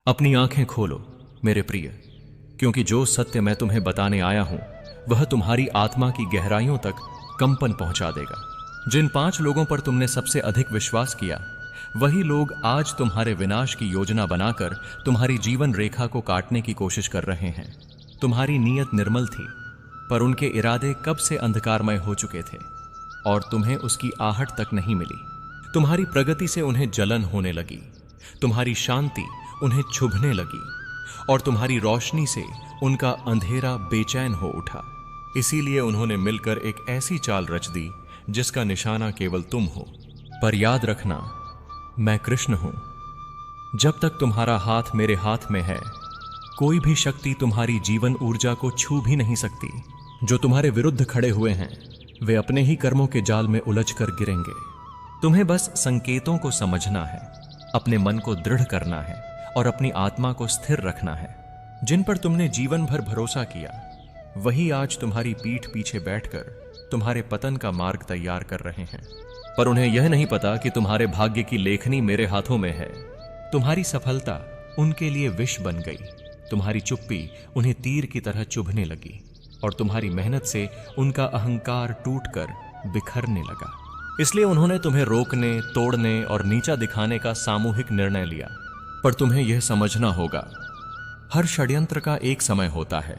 अपनी आंखें खोलो मेरे प्रिय, क्योंकि जो सत्य मैं तुम्हें बताने आया हूं वह तुम्हारी आत्मा की गहराइयों तक कंपन पहुंचा देगा। जिन 5 लोगों पर तुमने सबसे अधिक विश्वास किया, वही लोग आज तुम्हारे विनाश की योजना बनाकर तुम्हारी जीवन रेखा को काटने की कोशिश कर रहे हैं। तुम्हारी नीयत निर्मल थी, पर उनके इरादे कब से अंधकारमय हो चुके थे और तुम्हें उसकी आहट तक नहीं मिली। तुम्हारी प्रगति से उन्हें जलन होने लगी, तुम्हारी शांति उन्हें छुभने लगी और तुम्हारी रोशनी से उनका अंधेरा बेचैन हो उठा। इसीलिए उन्होंने मिलकर एक ऐसी चाल रच दी जिसका निशाना केवल तुम हो। पर याद रखना, मैं कृष्ण हूं। जब तक तुम्हारा हाथ मेरे हाथ में है, कोई भी शक्ति तुम्हारी जीवन ऊर्जा को छू भी नहीं सकती। जो तुम्हारे विरुद्ध खड़े हुए हैं, वे अपने ही कर्मों के जाल में उलझकर गिरेंगे। तुम्हें बस संकेतों को समझना है, अपने मन को दृढ़ करना है और अपनी आत्मा को स्थिर रखना है। जिन पर तुमने जीवन भर भरोसा किया, वही आज तुम्हारी पीठ पीछे बैठकर तुम्हारे पतन का मार्ग तैयार कर रहे हैं। पर उन्हें यह नहीं पता कि तुम्हारे भाग्य की लेखनी मेरे हाथों में है। तुम्हारी सफलता उनके लिए विष बन गई, तुम्हारी चुप्पी उन्हें तीर की तरह चुभने लगी और तुम्हारी मेहनत से उनका अहंकार टूटकर बिखरने लगा। इसलिए उन्होंने तुम्हें रोकने, तोड़ने और नीचा दिखाने का सामूहिक निर्णय लिया। पर तुम्हें यह समझना होगा, हर षड्यंत्र का एक समय होता है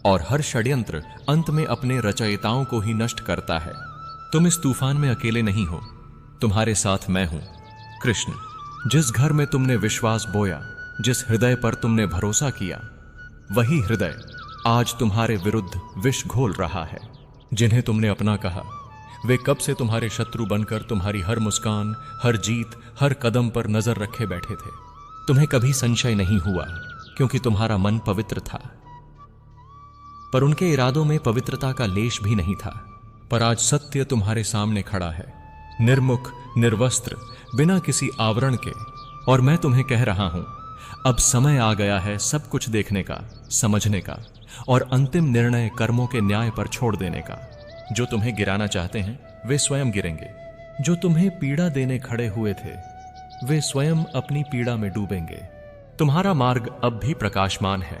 और हर षड्यंत्र अंत में अपने रचयिताओं को ही नष्ट करता है। तुम इस तूफान में अकेले नहीं हो, तुम्हारे साथ मैं हूं, कृष्ण। जिस घर में तुमने विश्वास बोया, जिस हृदय पर तुमने भरोसा किया, वही हृदय आज तुम्हारे विरुद्ध विष घोल रहा है। जिन्हें तुमने अपना कहा, वे कब से तुम्हारे शत्रु बनकर तुम्हारी हर मुस्कान, हर जीत, हर कदम पर नजर रखे बैठे थे। तुम्हें कभी संशय नहीं हुआ, क्योंकि तुम्हारा मन पवित्र था। पर उनके इरादों में पवित्रता का लेश भी नहीं था। पर आज सत्य तुम्हारे सामने खड़ा है, निर्मुख, निर्वस्त्र, बिना किसी आवरण के, और मैं तुम्हें कह रहा हूं, अब समय आ गया है सब कुछ देखने का, समझने का और अंतिम निर्णय कर्मों के न्याय पर छोड़ देने का। जो तुम्हें गिराना चाहते हैं, वे स्वयं गिरेंगे। जो तुम्हें पीड़ा देने खड़े हुए थे, वे स्वयं अपनी पीड़ा में डूबेंगे। तुम्हारा मार्ग अब भी प्रकाशमान है,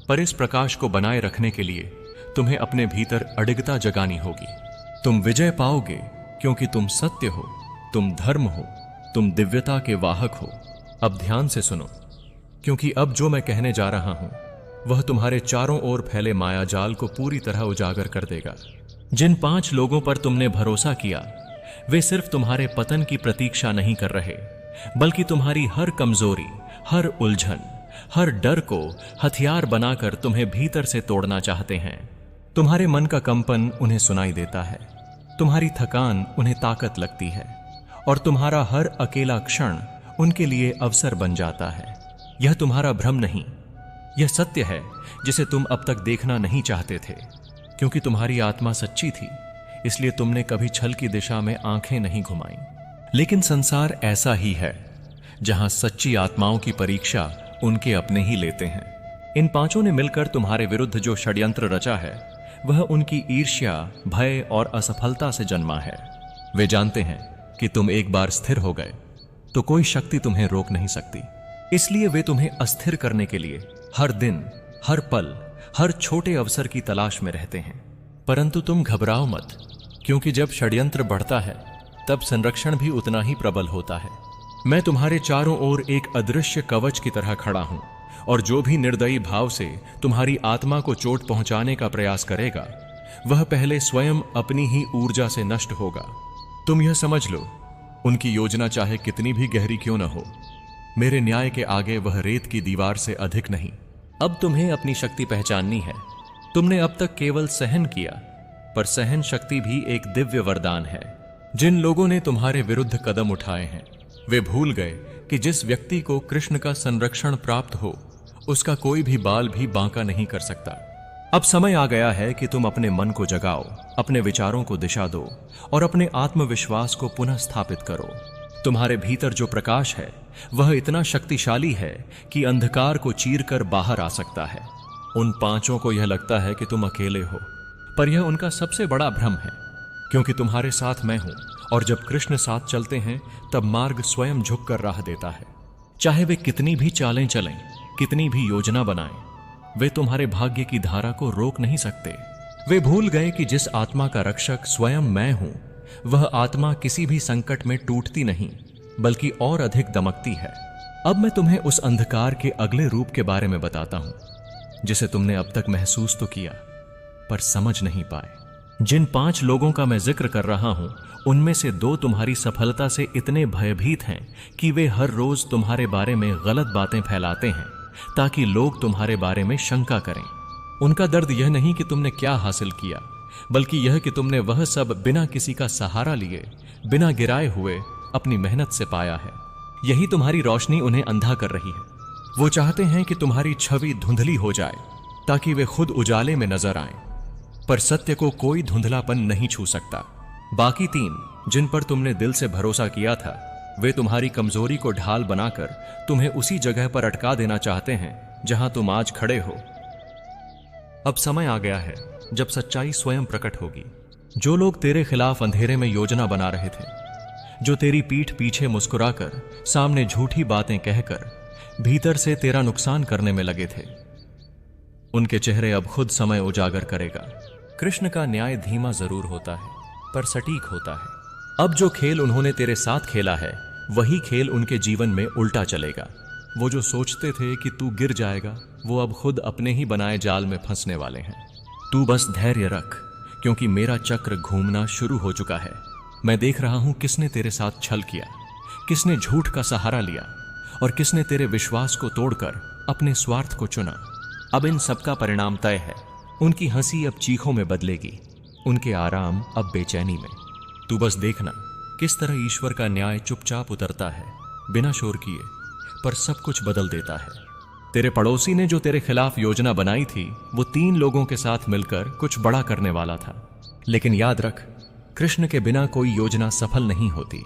पर इस प्रकाश को बनाए रखने के लिए तुम्हें अपने भीतर अडिगता जगानी होगी। तुम विजय पाओगे, क्योंकि तुम सत्य हो, तुम धर्म हो, तुम दिव्यता के वाहक हो। अब ध्यान से सुनो, क्योंकि अब जो मैं कहने जा रहा हूं, वह तुम्हारे चारों ओर फैले मायाजाल को पूरी तरह उजागर कर देगा। जिन 5 लोगों पर तुमने भरोसा किया, वे सिर्फ तुम्हारे पतन की प्रतीक्षा नहीं कर रहे, बल्कि तुम्हारी हर कमजोरी, हर उलझन, हर डर को हथियार बनाकर तुम्हें भीतर से तोड़ना चाहते हैं। तुम्हारे मन का कंपन उन्हें सुनाई देता है, तुम्हारी थकान उन्हें ताकत लगती है और तुम्हारा हर अकेला क्षण उनके लिए अवसर बन जाता है। यह तुम्हारा भ्रम नहीं, यह सत्य है जिसे तुम अब तक देखना नहीं चाहते थे। क्योंकि तुम्हारी आत्मा सच्ची थी, इसलिए तुमने कभी छल की दिशा में आंखें नहीं घुमाई। लेकिन संसार ऐसा ही है, जहां सच्ची आत्माओं की परीक्षा उनके अपने ही लेते हैं। इन 5 ने मिलकर तुम्हारे विरुद्ध जो षड्यंत्र रचा है, वह उनकी ईर्ष्या, भय और असफलता से जन्मा है। वे जानते हैं कि तुम एक बार स्थिर हो गए तो कोई शक्ति तुम्हें रोक नहीं सकती। इसलिए वे तुम्हें अस्थिर करने के लिए हर दिन, हर पल, हर छोटे अवसर की तलाश में रहते हैं। परंतु तुम घबराओ मत, क्योंकि जब षड्यंत्र बढ़ता है, तब संरक्षण भी उतना ही प्रबल होता है। मैं तुम्हारे चारों ओर एक अदृश्य कवच की तरह खड़ा हूं, और जो भी निर्दयी भाव से तुम्हारी आत्मा को चोट पहुंचाने का प्रयास करेगा, वह पहले स्वयं अपनी ही ऊर्जा से नष्ट होगा। तुम यह समझ लो, उनकी योजना चाहे कितनी भी गहरी क्यों न हो, मेरे न्याय के आगे वह रेत की दीवार से अधिक नहीं। अब तुम्हें अपनी शक्ति पहचाननी है। तुमने अब तक केवल सहन किया, पर सहन शक्ति भी एक दिव्य वरदान है। जिन लोगों ने तुम्हारे विरुद्ध कदम उठाए हैं, वे भूल गए कि जिस व्यक्ति को कृष्ण का संरक्षण प्राप्त हो, उसका कोई भी बाल भी बांका नहीं कर सकता। अब समय आ गया है कि तुम अपने मन को जगाओ, अपने विचारों को दिशा दो और अपने आत्मविश्वास को पुनः स्थापित करो। तुम्हारे भीतर जो प्रकाश है, वह इतना शक्तिशाली है कि अंधकार को चीरकर बाहर आ सकता है। उन 5 को यह लगता है कि तुम अकेले हो, पर यह उनका सबसे बड़ा भ्रम है, क्योंकि तुम्हारे साथ मैं हूं, और जब कृष्ण साथ चलते हैं, तब मार्ग स्वयं झुककर राह देता है। चाहे वे कितनी भी चालें चलें, कितनी भी योजना बनाएं, वे तुम्हारे भाग्य की धारा को रोक नहीं सकते। वे भूल गए कि जिस आत्मा का रक्षक स्वयं मैं हूं, वह आत्मा किसी भी संकट में टूटती नहीं, बल्कि और अधिक दमकती है। अब मैं तुम्हें उस अंधकार के अगले रूप के बारे में बताता हूं, जिसे तुमने अब तक महसूस तो किया पर समझ नहीं पाए। जिन 5 लोगों का मैं जिक्र कर रहा हूं, उनमें से 2 तुम्हारी सफलता से इतने भयभीत हैं कि वे हर रोज तुम्हारे बारे में गलत बातें फैलाते हैं ताकि लोग तुम्हारे बारे में शंका करें। उनका दर्द यह नहीं कि तुमने क्या हासिल किया, बल्कि यह कि तुमने वह सब बिना किसी का सहारा लिए, बिना गिराए हुए अपनी मेहनत से पाया है। यही तुम्हारी रोशनी उन्हें अंधा कर रही है। वो चाहते हैं कि तुम्हारी छवि धुंधली हो जाए ताकि वे खुद उजाले में नजर आएं, पर सत्य को कोई धुंधलापन नहीं छू सकता। बाकी 3 जिन पर तुमने दिल से भरोसा किया था, वे तुम्हारी कमजोरी को ढाल बनाकर तुम्हें उसी जगह पर अटका देना चाहते हैं जहां तुम आज खड़े हो। अब समय आ गया है जब सच्चाई स्वयं प्रकट होगी। जो लोग तेरे खिलाफ अंधेरे में योजना बना रहे थे, जो तेरी पीठ पीछे मुस्कुराकर, सामने झूठी बातें कहकर, भीतर से तेरा नुकसान करने में लगे थे, उनके चेहरे अब खुद समय उजागर करेगा। कृष्ण का न्याय धीमा जरूर होता है, पर सटीक होता है। अब जो खेल उन्होंने तेरे साथ खेला है, वही खेल उनके जीवन में उल्टा चलेगा। वो जो सोचते थे कि तू गिर जाएगा, वो अब खुद अपने ही बनाए जाल में फंसने वाले हैं। तू बस धैर्य रख, क्योंकि मेरा चक्र घूमना शुरू हो चुका है। मैं देख रहा हूं किसने तेरे साथ छल किया, किसने झूठ का सहारा लिया और किसने तेरे विश्वास को तोड़कर अपने स्वार्थ को चुना। अब इन सबका परिणाम तय है। उनकी हंसी अब चीखों में बदलेगी, उनके आराम अब बेचैनी में। तू बस देखना किस तरह ईश्वर का न्याय चुपचाप उतरता है, बिना शोर किए, पर सब कुछ बदल देता है। तेरे पड़ोसी ने जो तेरे खिलाफ योजना बनाई थी, वो 3 लोगों के साथ मिलकर कुछ बड़ा करने वाला था। लेकिन याद रख, कृष्ण के बिना कोई योजना सफल नहीं होती।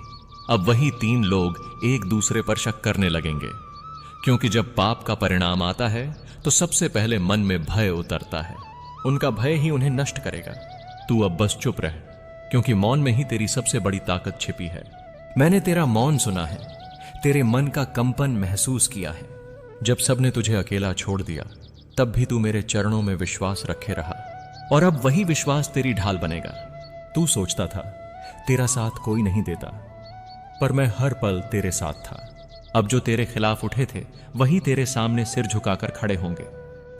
अब वही 3 लोग एक दूसरे पर शक करने लगेंगे, क्योंकि जब पाप का परिणाम आता है तो सबसे पहले मन में भय उतरता है। उनका भय ही उन्हें नष्ट करेगा। तू अब बस चुप रह, क्योंकि मौन में ही तेरी सबसे बड़ी ताकत छिपी है। मैंने तेरा मौन सुना है, तेरे मन का कंपन महसूस किया है। जब सबने तुझे अकेला छोड़ दिया, तब भी तू मेरे चरणों में विश्वास रखे रहा, और अब वही विश्वास तेरी ढाल बनेगा। तू सोचता था तेरा साथ कोई नहीं देता, पर मैं हर पल तेरे साथ था। अब जो तेरे खिलाफ उठे थे, वही तेरे सामने सिर झुकाकर खड़े होंगे।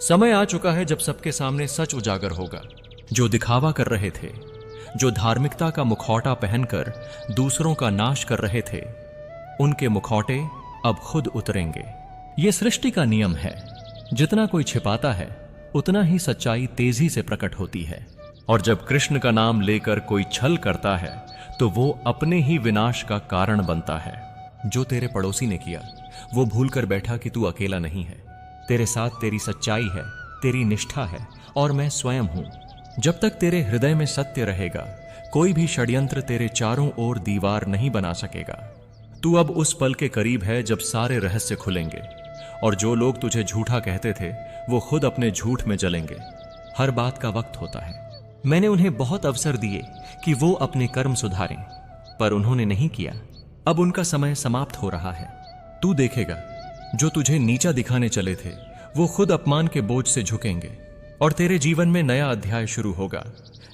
समय आ चुका है जब सबके सामने सच उजागर होगा। जो दिखावा कर रहे थे, जो धार्मिकता का मुखौटा पहनकर दूसरों का नाश कर रहे थे, उनके मुखौटे अब खुद उतरेंगे। यह सृष्टि का नियम है। जितना कोई छिपाता है, उतना ही सच्चाई तेजी से प्रकट होती है। और जब कृष्ण का नाम लेकर कोई छल करता है, तो वो अपने ही विनाश का कारण बनता है। जो तेरे पड़ोसी ने किया, वो भूलकर बैठा कि तू अकेला नहीं है। तेरे साथ तेरी सच्चाई है, तेरी निष्ठा है, और मैं स्वयं हूं। जब तक तेरे हृदय में सत्य रहेगा, कोई भी षड्यंत्र तेरे चारों ओर दीवार नहीं बना सकेगा। तू अब उस पल के करीब है जब सारे रहस्य खुलेंगे, और जो लोग तुझे झूठा कहते थे, वो खुद अपने झूठ में जलेंगे। हर बात का वक्त होता है। मैंने उन्हें बहुत अवसर दिए कि वो अपने कर्म सुधारें, पर उन्होंने नहीं किया। अब उनका समय समाप्त हो रहा है। तू देखेगा, जो तुझे नीचा दिखाने चले थे, वो खुद अपमान के बोझ से झुकेंगे, और तेरे जीवन में नया अध्याय शुरू होगा,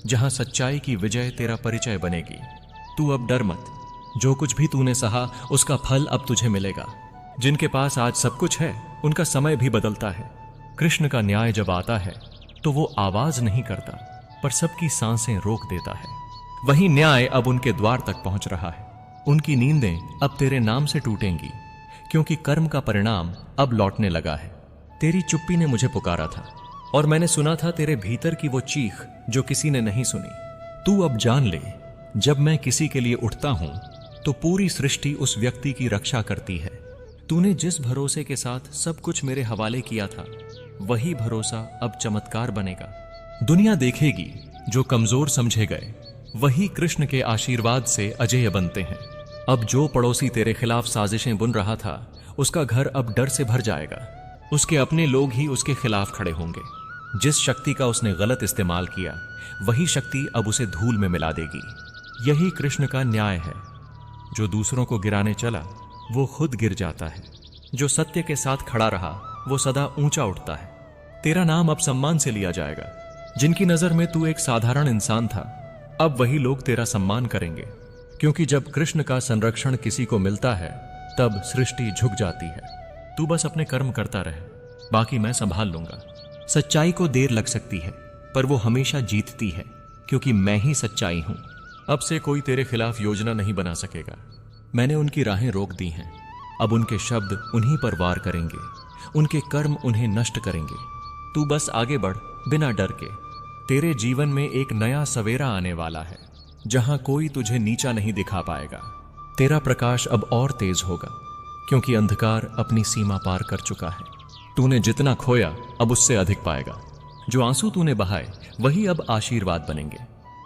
जहां सच्चाई की विजय तेरा परिचय बनेगी। तू अब डर मत। जो कुछ भी तूने सहा, उसका फल अब तुझे मिलेगा। जिनके पास आज सब कुछ है, उनका समय भी बदलता है। कृष्ण का न्याय जब आता है, तो वो आवाज नहीं करता, पर सबकी सांसें रोक देता है। वही न्याय अब उनके द्वार तक पहुंच रहा है। उनकी नींदें अब तेरे नाम से टूटेंगी, क्योंकि कर्म का परिणाम अब लौटने लगा है। तेरी चुप्पी ने मुझे पुकारा था, और मैंने सुना था तेरे भीतर की वो चीख जो किसी ने नहीं सुनी। तू अब जान ले, जब मैं किसी के लिए उठता हूं, तो पूरी सृष्टि उस व्यक्ति की रक्षा करती है। तूने जिस भरोसे के साथ सब कुछ मेरे हवाले किया था, वही भरोसा अब चमत्कार बनेगा। दुनिया देखेगी, जो कमजोर समझे गए, वही कृष्ण के आशीर्वाद से अजेय बनते हैं। अब जो पड़ोसी तेरे खिलाफ साजिशें बुन रहा था, उसका घर अब डर से भर जाएगा। उसके अपने लोग ही उसके खिलाफ खड़े होंगे। जिस शक्ति का उसने गलत इस्तेमाल किया, वही शक्ति अब उसे धूल में मिला देगी। यही कृष्ण का न्याय है। जो दूसरों को गिराने चला, वो खुद गिर जाता है। जो सत्य के साथ खड़ा रहा वो सदा ऊंचा उठता है। तेरा नाम अब सम्मान से लिया जाएगा। जिनकी नजर में तू एक साधारण इंसान था, अब वही लोग तेरा सम्मान करेंगे, क्योंकि जब कृष्ण का संरक्षण किसी को मिलता है तब सृष्टि झुक जाती है। तू बस अपने कर्म करता रहे, बाकी मैं संभाल लूंगा। सच्चाई को देर लग सकती है, पर वो हमेशा जीतती है, क्योंकि मैं ही सच्चाई हूं। अब से कोई तेरे खिलाफ योजना नहीं बना सकेगा। मैंने उनकी राहें रोक दी हैं। अब उनके शब्द उन्हीं पर वार करेंगे, उनके कर्म उन्हें नष्ट करेंगे। तू बस आगे बढ़ बिना डर के। तेरे जीवन में एक नया सवेरा आने वाला है, जहां कोई तुझे नीचा नहीं दिखा पाएगा। तेरा प्रकाश अब और तेज होगा, क्योंकि अंधकार अपनी सीमा पार कर चुका है। तूने जितना खोया अब उससे अधिक पाएगा। जो आंसू तूने बहाए वही अब आशीर्वाद बनेंगे।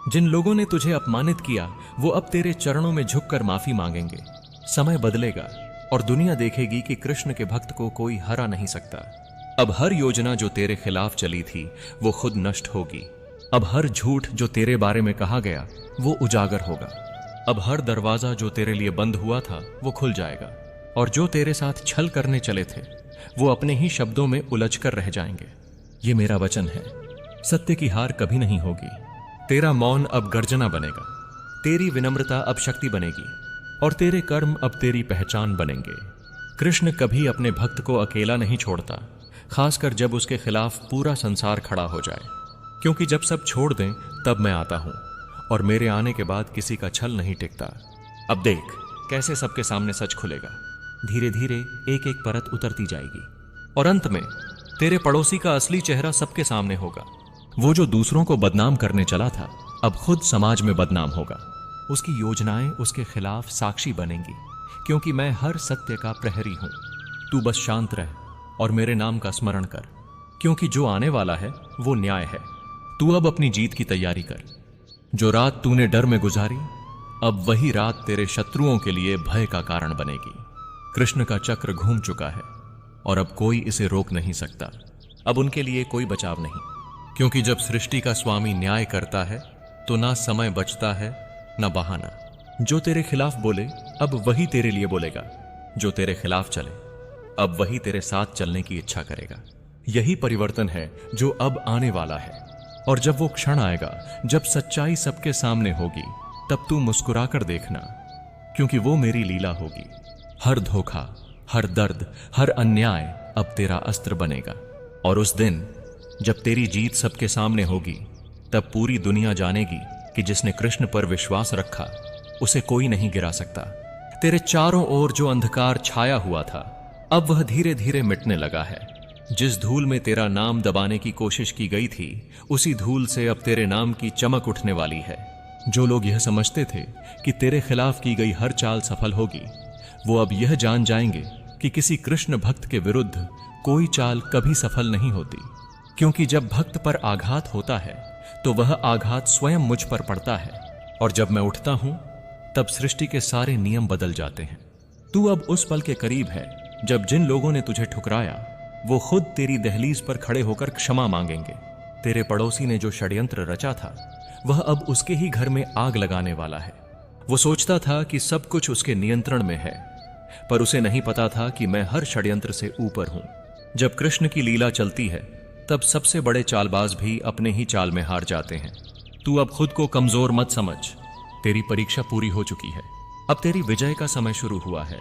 जिन लोगों ने तुझे अपमानित किया वो अब तेरे चरणों में झुककर माफी मांगेंगे। समय बदलेगा और दुनिया देखेगी कि कृष्ण के भक्त को कोई हरा नहीं सकता। अब हर योजना जो तेरे खिलाफ चली थी वो खुद नष्ट होगी। अब हर झूठ जो तेरे बारे में कहा गया वो उजागर होगा। अब हर दरवाजा जो तेरे लिए बंद हुआ था वो खुल जाएगा, और जो तेरे साथ छल करने चले थे वो अपने ही शब्दों में उलझकर रह जाएंगे। ये मेरा वचन है, सत्य की हार कभी नहीं होगी। तेरा मौन अब गर्जना बनेगा, तेरी विनम्रता अब शक्ति बनेगी, और तेरे कर्म अब तेरी पहचान बनेंगे। कृष्ण कभी अपने भक्त को अकेला नहीं छोड़ता, खासकर जब उसके खिलाफ पूरा संसार खड़ा हो जाए। क्योंकि जब सब छोड़ दें तब मैं आता हूं, और मेरे आने के बाद किसी का छल नहीं टिकता। अब देख कैसे सबके सामने सच खुलेगा। धीरे धीरे एक एक परत उतरती जाएगी, और अंत में तेरे पड़ोसी का असली चेहरा सबके सामने होगा। वो जो दूसरों को बदनाम करने चला था अब खुद समाज में बदनाम होगा। उसकी योजनाएं उसके खिलाफ साक्षी बनेंगी, क्योंकि मैं हर सत्य का प्रहरी हूं। तू बस शांत रह और मेरे नाम का स्मरण कर, क्योंकि जो आने वाला है वो न्याय है। तू अब अपनी जीत की तैयारी कर। जो रात तूने डर में गुजारी, अब वही रात तेरे शत्रुओं के लिए भय का कारण बनेगी। कृष्ण का चक्र घूम चुका है और अब कोई इसे रोक नहीं सकता। अब उनके लिए कोई बचाव नहीं, क्योंकि जब सृष्टि का स्वामी न्याय करता है तो ना समय बचता है ना बहाना। जो तेरे खिलाफ बोले अब वही तेरे लिए बोलेगा, जो तेरे खिलाफ चले अब वही तेरे साथ चलने की इच्छा करेगा। यही परिवर्तन है जो अब आने वाला है, और जब वो क्षण आएगा जब सच्चाई सबके सामने होगी तब तू मुस्कुराकर देखना, क्योंकि वो मेरी लीला होगी। हर धोखा, हर दर्द, हर अन्याय अब तेरा अस्त्र बनेगा, और उस दिन जब तेरी जीत सबके सामने होगी तब पूरी दुनिया जानेगी कि जिसने कृष्ण पर विश्वास रखा उसे कोई नहीं गिरा सकता। तेरे चारों ओर जो अंधकार छाया हुआ था अब वह धीरे धीरे मिटने लगा है। जिस धूल में तेरा नाम दबाने की कोशिश की गई थी उसी धूल से अब तेरे नाम की चमक उठने वाली है। जो लोग यह समझते थे कि तेरे खिलाफ की गई हर चाल सफल होगी, वो अब यह जान जाएंगे कि किसी कृष्ण भक्त के विरुद्ध कोई चाल कभी सफल नहीं होती। क्योंकि जब भक्त पर आघात होता है तो वह आघात स्वयं मुझ पर पड़ता है, और जब मैं उठता हूं तब सृष्टि के सारे नियम बदल जाते हैं। तू अब उस पल के करीब है जब जिन लोगों ने तुझे ठुकराया वो खुद तेरी दहलीज पर खड़े होकर क्षमा मांगेंगे। तेरे पड़ोसी ने जो षड्यंत्र रचा था वह अब उसके ही घर में आग लगाने वाला है। वो सोचता था कि सब कुछ उसके नियंत्रण में है, पर उसे नहीं पता था कि मैं हर षड्यंत्र से ऊपर हूं। जब कृष्ण की लीला चलती है तब सबसे बड़े चालबाज भी अपने ही चाल में हार जाते हैं। तू अब खुद को कमजोर मत समझ। तेरी परीक्षा पूरी हो चुकी है, अब तेरी विजय का समय शुरू हुआ है।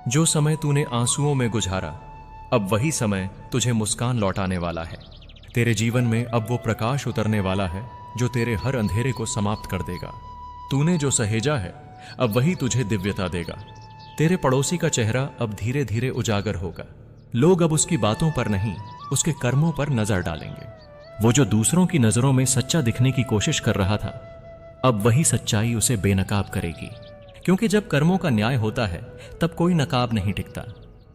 जो समय तूने आंसुओं में गुजारा अब वही समय तुझे मुस्कान लौटाने वाला है। तेरे जीवन में अब वो प्रकाश उतरने वाला है जो तेरे हर अंधेरे को समाप्त कर देगा। तूने जो सहेजा है अब वही तुझे दिव्यता देगा। तेरे पड़ोसी का चेहरा अब धीरे धीरे उजागर होगा। लोग अब उसकी बातों पर नहीं उसके कर्मों पर नजर डालेंगे। वो जो दूसरों की नजरों में सच्चा दिखने की कोशिश कर रहा था अब वही सच्चाई उसे बेनकाब करेगी, क्योंकि जब कर्मों का न्याय होता है तब कोई नकाब नहीं टिकता।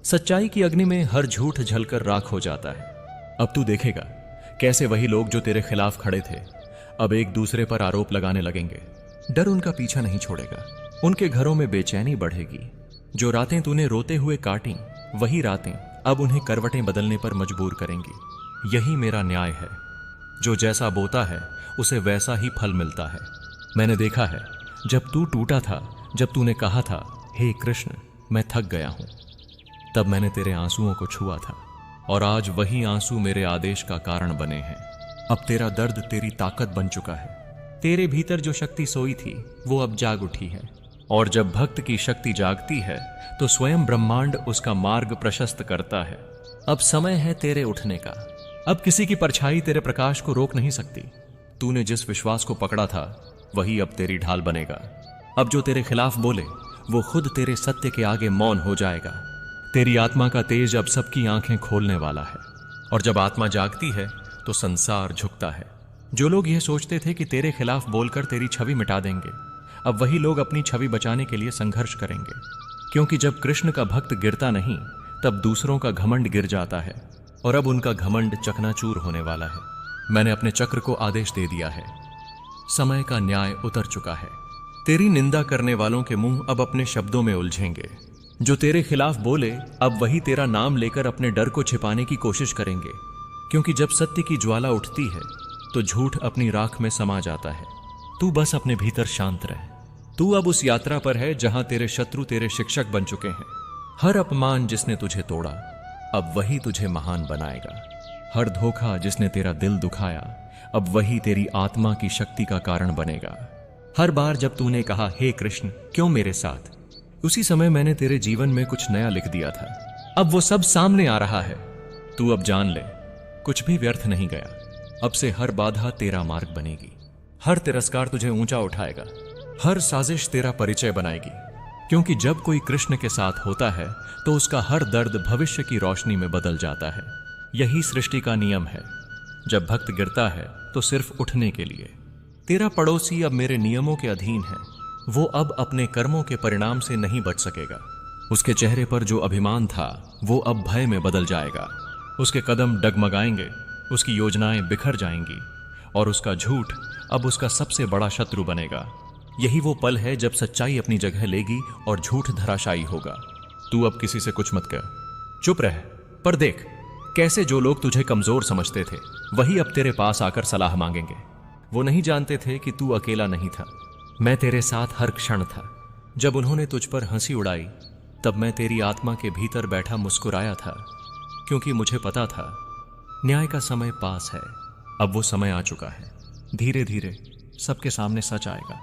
सच्चाई की अग्नि में हर झूठ जलकर राख हो जाता है। अब तू देखेगा कैसे वही लोग जो तेरे खिलाफ खड़े थे अब एक दूसरे पर आरोप लगाने लगेंगे। डर उनका पीछा नहीं छोड़ेगा, उनके घरों में बेचैनी बढ़ेगी। जो रातें तूने रोते हुए काटी वही रातें अब उन्हें करवटें बदलने पर मजबूर करेंगी। यही मेरा न्याय है। जो जैसा बोता है उसे वैसा ही फल मिलता है। मैंने देखा है जब तू टूटा था, जब तूने कहा था हे कृष्ण मैं थक गया हूं, तब मैंने तेरे आंसुओं को छुआ था, और आज वही आंसू मेरे आदेश का कारण बने हैं। अब तेरा दर्द तेरी ताकत बन चुका है। तेरे भीतर जो शक्ति सोई थी वो अब जाग उठी है, और जब भक्त की शक्ति जागती है तो स्वयं ब्रह्मांड उसका मार्ग प्रशस्त करता है। अब समय है तेरे उठने का। अब किसी की परछाई तेरे प्रकाश को रोक नहीं सकती। तूने जिस विश्वास को पकड़ा था वही अब तेरी ढाल बनेगा। अब जो तेरे खिलाफ बोले वो खुद तेरे सत्य के आगे मौन हो जाएगा। तेरी आत्मा का तेज अब सबकी आंखें खोलने वाला है, और जब आत्मा जागती है तो संसार झुकता है। जो लोग यह सोचते थे कि तेरे खिलाफ बोलकर तेरी छवि मिटा देंगे, अब वही लोग अपनी छवि बचाने के लिए संघर्ष करेंगे। क्योंकि जब कृष्ण का भक्त गिरता नहीं तब दूसरों का घमंड गिर जाता है, और अब उनका घमंड चकनाचूर होने वाला है। मैंने अपने चक्र को आदेश दे दिया है। समय का न्याय उतर चुका है। तेरी निंदा करने वालों के मुंह अब अपने शब्दों में उलझेंगे। जो तेरे खिलाफ बोले अब वही तेरा नाम लेकर अपने डर को छिपाने की कोशिश करेंगे। क्योंकि जब सत्य की ज्वाला उठती है तो झूठ अपनी राख में समा जाता है। तू बस अपने भीतर शांत रह। तू अब उस यात्रा पर है जहां तेरे शत्रु तेरे शिक्षक बन चुके हैं। हर अपमान जिसने तुझे तोड़ा अब वही तुझे महान बनाएगा। हर धोखा जिसने तेरा दिल दुखाया अब वही तेरी आत्मा की शक्ति का कारण बनेगा। हर बार जब तूने कहा हे कृष्ण क्यों मेरे साथ, उसी समय मैंने तेरे जीवन में कुछ नया लिख दिया था। अब वो सब सामने आ रहा है। तू अब जान ले कुछ भी व्यर्थ नहीं गया। अब से हर बाधा तेरा मार्ग बनेगी। हर तिरस्कार तुझे ऊंचा उठाएगा। हर साजिश तेरा परिचय बनाएगी। क्योंकि जब कोई कृष्ण के साथ होता है तो उसका हर दर्द भविष्य की रोशनी में बदल जाता है। यही सृष्टि का नियम है। जब भक्त गिरता है तो सिर्फ उठने के लिए। तेरा पड़ोसी अब मेरे नियमों के अधीन है। वो अब अपने कर्मों के परिणाम से नहीं बच सकेगा। उसके चेहरे पर जो अभिमान था वो अब भय में बदल जाएगा। उसके कदम डगमगाएंगे, उसकी योजनाएं बिखर जाएंगी, और उसका झूठ अब उसका सबसे बड़ा शत्रु बनेगा। यही वो पल है जब सच्चाई अपनी जगह लेगी और झूठ धराशायी होगा। तू अब किसी से कुछ मत कर, चुप रह। पर देख कैसे जो लोग तुझे कमजोर समझते थे वही अब तेरे पास आकर सलाह मांगेंगे। वो नहीं जानते थे कि तू अकेला नहीं था। मैं तेरे साथ हर क्षण था। जब उन्होंने तुझ पर हंसी उड़ाई तब मैं तेरी आत्मा के भीतर बैठा मुस्कुराया था, क्योंकि मुझे पता था न्याय का समय पास है। अब वो समय आ चुका है। धीरे धीरे सबके सामने सच आएगा।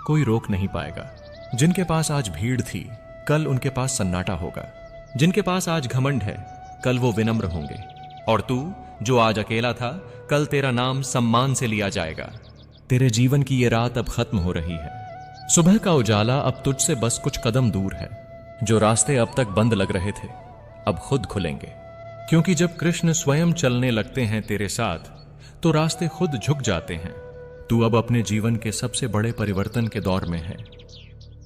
कोई रोक नहीं पाएगा। जिनके पास आज भीड़ थी कल उनके पास सन्नाटा होगा। जिनके पास आज घमंड है कल वो विनम्र होंगे। और तू जो आज अकेला था कल तेरा नाम सम्मान से लिया जाएगा। तेरे जीवन की ये रात अब खत्म हो रही है। सुबह का उजाला अब तुझसे बस कुछ कदम दूर है। जो रास्ते अब तक बंद लग रहे थे अब खुद खुलेंगे। क्योंकि जब कृष्ण स्वयं चलने लगते हैं तेरे साथ तो रास्ते खुद झुक जाते हैं। तू अब अपने जीवन के सबसे बड़े परिवर्तन के दौर में है।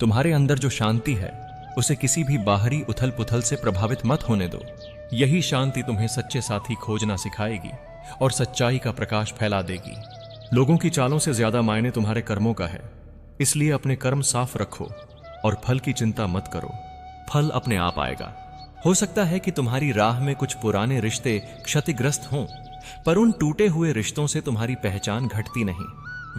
तुम्हारे अंदर जो शांति है उसे किसी भी बाहरी उथल पुथल से प्रभावित मत होने दो। यही शांति तुम्हें सच्चे साथी खोजना सिखाएगी और सच्चाई का प्रकाश फैला देगी। लोगों की चालों से ज्यादा मायने तुम्हारे कर्मों का है। इसलिए अपने कर्म साफ रखो और फल की चिंता मत करो। फल अपने आप आएगा। हो सकता है कि तुम्हारी राह में कुछ पुराने रिश्ते क्षतिग्रस्त हों, पर उन टूटे हुए रिश्तों से तुम्हारी पहचान घटती नहीं।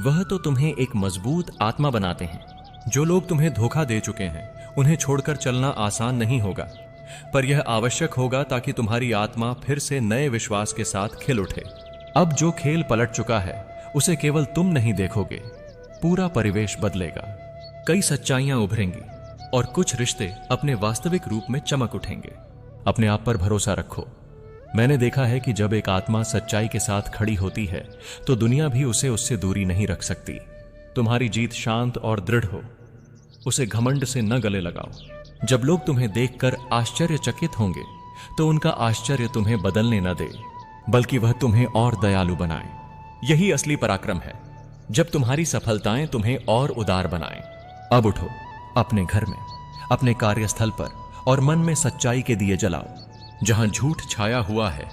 वह तो तुम्हें एक मजबूत आत्मा बनाते हैं। जो लोग तुम्हें धोखा दे चुके हैं उन्हें छोड़कर चलना आसान नहीं होगा, पर यह आवश्यक होगा ताकि तुम्हारी आत्मा फिर से नए विश्वास के साथ खिल उठे। अब जो खेल पलट चुका है उसे केवल तुम नहीं देखोगे, पूरा परिवेश बदलेगा। कई सच्चाइयां उभरेंगी और कुछ रिश्ते अपने वास्तविक रूप में चमक उठेंगे। अपने आप पर भरोसा रखो। मैंने देखा है कि जब एक आत्मा सच्चाई के साथ खड़ी होती है तो दुनिया भी उसे उससे दूरी नहीं रख सकती। तुम्हारी जीत शांत और दृढ़ हो। उसे घमंड से न गले लगाओ। जब लोग तुम्हें देखकर आश्चर्यचकित होंगे तो उनका आश्चर्य तुम्हें बदलने न दे, बल्कि वह तुम्हें और दयालु बनाए। यही असली पराक्रम है, जब तुम्हारी सफलताएं तुम्हें और उदार बनाएं। अब उठो, अपने घर में, अपने कार्यस्थल पर और मन में सच्चाई के दिए जलाओ। जहां झूठ छाया हुआ है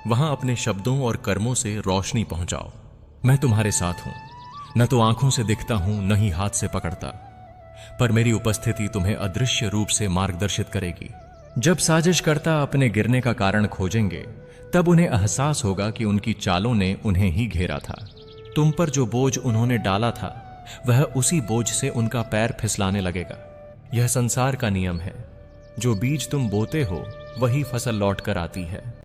वहां अपने शब्दों और कर्मों से रोशनी पहुंचाओ। मैं तुम्हारे साथ हूं। न तो आंखों से दिखता हूं न ही हाथ से पकड़ता, पर मेरी उपस्थिति तुम्हें अदृश्य रूप से मार्गदर्शित करेगी। जब साजिशकर्ता अपने गिरने का कारण खोजेंगे तब उन्हें एहसास होगा कि उनकी चालों ने उन्हें ही घेरा था। तुम पर जो बोझ उन्होंने डाला था वह उसी बोझ से उनका पैर फिसलाने लगेगा। यह संसार का नियम है। जो बीज तुम बोते हो वही फसल लौट कर आती है।